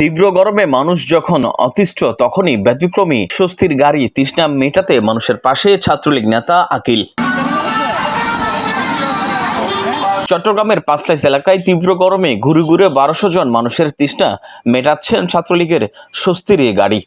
তীব্র গরমে মানুষ যখন অতিষ্ঠ তখনই ব্যতিক্রমী স্বস্তির গাড়ি তৃষ্ণা মেটাতে মানুষের পাশে ছাত্রলীগ নেতা আকিল। চট্টগ্রামের পাঁচলাইশ এলাকায় তীব্র গরমে ঘুরে ঘুরে 1200 জন মানুষের তৃষ্ণা মেটাচ্ছেন ছাত্রলীগের স্বস্তির গাড়ি।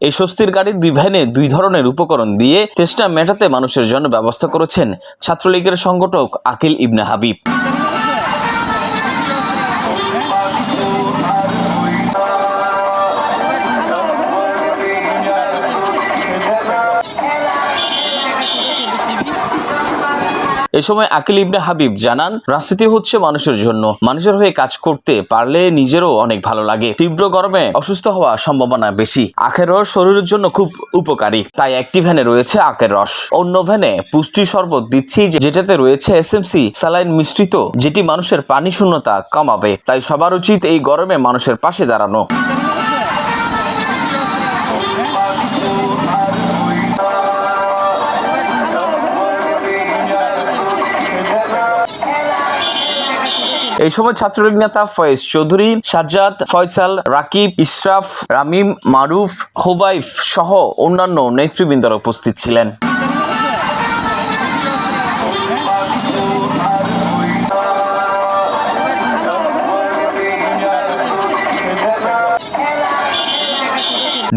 এই স্বস্তির গাড়ির দুই ভ্যানে দুই ধরনের উপকরণ দিয়ে তৃষ্ণা মেটাতে মানুষের জন্য ব্যবস্থা করেছেন ছাত্রলীগের সংগঠক আকিল ইবনে হাবিব। এই সময় আকিল ইবনে হাবিব জানান, রাজনীতি হচ্ছে মানুষের জন্য, মানুষের হয়ে কাজ করতে পারলে নিজেরও অনেক ভালো লাগে। তীব্র গরমে অসুস্থ হওয়ার সম্ভাবনা বেশি। আখের রস শরীরের জন্য খুব উপকারী, তাই একটি ভ্যানে রয়েছে আখের রস, অন্য ভ্যানে পুষ্টি শরবত দিচ্ছি যেটাতে রয়েছে এসএমসি স্যালাইন মিশ্রিত, যেটি মানুষের পানি শূন্যতা কমাবে। তাই সবার উচিত এই গরমে মানুষের পাশে দাঁড়ানো। এই সময় ছাত্রলীগ নেতা ফয়েজ চৌধুরী, সাজ্জাদ, ফয়সাল, রাকিব, ইশরাফ, রামিম, মারুফ, খোবাইফ সহ অন্যান্য নেতৃবৃন্দরা উপস্থিত ছিলেন।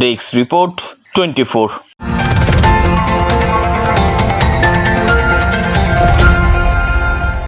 Desk report 24।